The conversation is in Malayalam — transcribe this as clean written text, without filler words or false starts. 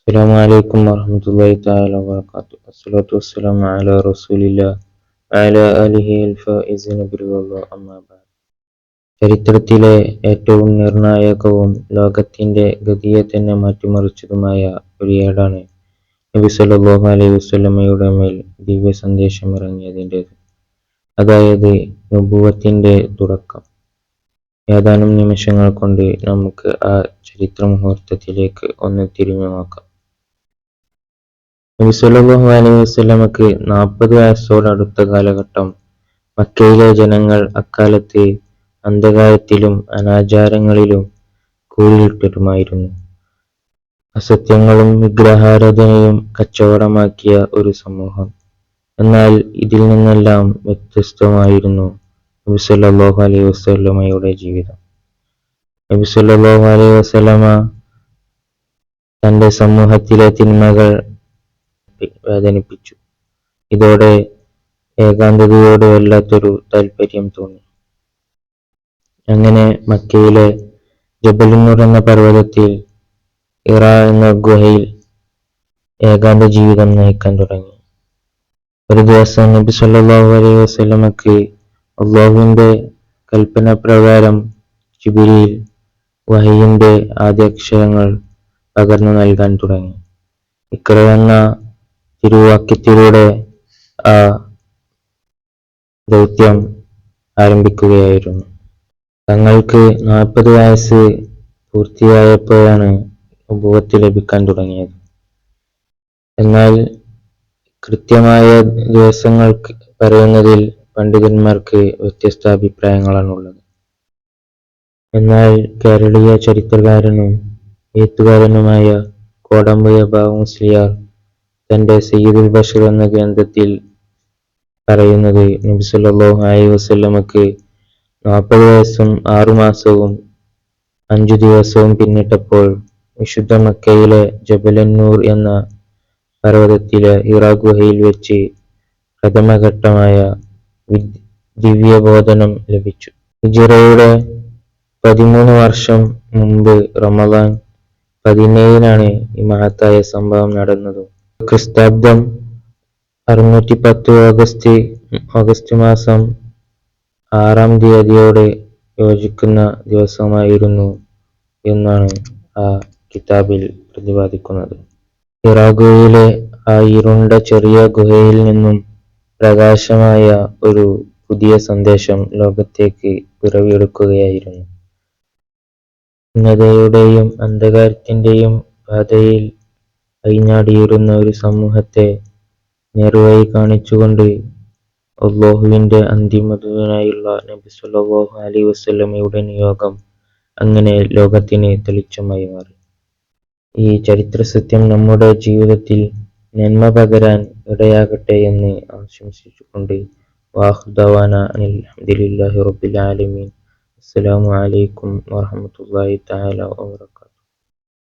Assalamualaikum warahmatullahi ta'ala wabarakatuh. Assalatu wassalamu ala rasulillah ala alihi al-faizina billah amma ba'd. ചരിത്രത്തിലെ ഏറ്റവും നിർണായകവും ലോകത്തിന്റെ ഗതിയെ തന്നെ മാറ്റിമറിച്ചതുമായ ഒരു ഏടാണ് നബി സല്ലല്ലാഹു അലൈഹി വസല്ലമയുടെ മേൽ ദിവ്യ സന്ദേശം ഇറങ്ങിയതിൻ്റെത്. അതായത് നുബുവത്തിന്റെ തുടക്കം. ഏതാനും നിമിഷങ്ങൾ കൊണ്ട് നമുക്ക് ആ ചരിത്ര മുഹൂർത്തത്തിലേക്ക് ഒന്ന് തിരിഞ്ഞു നോക്കാം. നബി സല്ലല്ലാഹു അലൈഹി വസല്ലമക്ക് 40 വയസ്സോടടുത്ത കാലഘട്ടം. മക്കയിലെ ജനങ്ങൾ അക്കാലത്ത് അന്ധകാരത്തിലും അനാചാരങ്ങളിലും കൂരിരുട്ടരുമായിരുന്നു. അസത്യങ്ങളും വിഗ്രഹാരാധനയും കച്ചവടമാക്കിയ ഒരു സമൂഹം. എന്നാൽ ഇതിൽ നിന്നെല്ലാം വ്യത്യസ്തമായിരുന്നു നബി സല്ലല്ലാഹു അലൈഹി വസല്ലമയുടെ ജീവിതം. നബി സല്ലല്ലാഹു അലൈഹി വസല്ലമ തന്റെ സമൂഹത്തിലെ തിന്മകൾ വേദനിപ്പിച്ചു. ഇതോടെ ഏകാന്തതയോട് വല്ലാത്തൊരു താല്പര്യം തോന്നി. അങ്ങനെ മക്കയിലെ ജബലുന്നൂർ എന്ന പർവ്വതത്തിൽ ഹിറ എന്ന ഗുഹയിൽ ഏകാന്ത ജീവിതം നയിക്കാൻ തുടങ്ങി. ഒരു ദിവസം നബി സല്ലല്ലാഹു അലൈഹി വസല്ലമക്ക് അല്ലാഹുവിന്റെ കൽപ്പന പ്രകാരം ജിബ്രീൽ വഹയിന്റെ ആദ്യ അക്ഷരങ്ങൾ പകർന്നു നൽകാൻ തുടങ്ങി. ഇഖ്റ എന്ന തിരുവാക്യത്തിലൂടെ ആ ദൗത്യം ആരംഭിക്കുകയായിരുന്നു. തങ്ങൾക്ക് 40 വയസ്സ് പൂർത്തിയായപ്പോഴാണ് നുബുവത്ത് ലഭിക്കാൻ തുടങ്ങിയത്. എന്നാൽ കൃത്യമായ ദിവസങ്ങൾ പറയുന്നതിൽ പണ്ഡിതന്മാർക്ക് വ്യത്യസ്ത അഭിപ്രായങ്ങളാണുള്ളത്. എന്നാൽ കേരളീയ ചരിത്രകാരനും എഴുത്തുകാരനുമായ കോടമ്പുഴ ബാവ മുസ്ലിയാർ തന്റെ സയ്യിദുൽ ബഷർ എന്ന ഗ്രന്ഥത്തിൽ പറയുന്നത് നബി സല്ലല്ലാഹു അലൈഹി വസല്ലമക്ക് 40 വയസ്സും 6 മാസവും 5 ദിവസവും പിന്നിട്ടപ്പോൾ വിശുദ്ധ മക്കയിലെ ജബലുന്നൂർ എന്ന പർവ്വതത്തിലെ ഹിറ ഗുഹയിൽ വെച്ച് പ്രഥമഘട്ടമായ ദിവ്യബോധനം ലഭിച്ചു. ഹിജ്റയുടെ 13 വർഷം മുമ്പ് റമദാൻ 17-നാണ് ഈ മഹത്തായ സംഭവം നടന്നത്. ക്രിസ്താബ്ദം 610 ഓഗസ്റ്റ് മാസം 6-ാം തീയതിയോട് യോജിക്കുന്ന ദിവസമായിരുന്നു എന്നാണ് ആ കിതാബിൽ പ്രതിപാദിക്കുന്നത്. ഹിറ ഗുഹയിലെ ആ ഇരുണ്ട ചെറിയ ഗുഹയിൽ നിന്നും പ്രകാശമായ ഒരു പുതിയ സന്ദേശം ലോകത്തേക്ക് പിറവിയെടുക്കുകയായിരുന്നു. അജ്ഞതയുടെയും അന്ധകാരത്തിന്റെയും പാതയിൽ അഴിഞ്ഞാടിയിരുന്ന ഒരു സമൂഹത്തെ നേർവഴി കാണിച്ചുകൊണ്ട് അല്ലാഹുവിന്റെ അന്തിമദൂതനായുള്ള നബി സല്ലല്ലാഹു അലൈഹി വസല്ലമയുടെ നിയോഗം അങ്ങനെ ലോകത്തിന് തെളിച്ചമായി മാറി. ഈ ചരിത്ര സത്യം നമ്മുടെ ജീവിതത്തിൽ നന്മ പകരാൻ ഇടയാകട്ടെ എന്ന് ആശംസിച്ചുകൊണ്ട് വാഖിറു ദഅ്വാനാ അനിൽ ഹംദുലില്ലാഹി റബ്ബിൽ ആലമീൻ. അസ്സലാമു അലൈക്കും വറഹ്മത്തുള്ളാഹി തആല വബറകാതുഹു.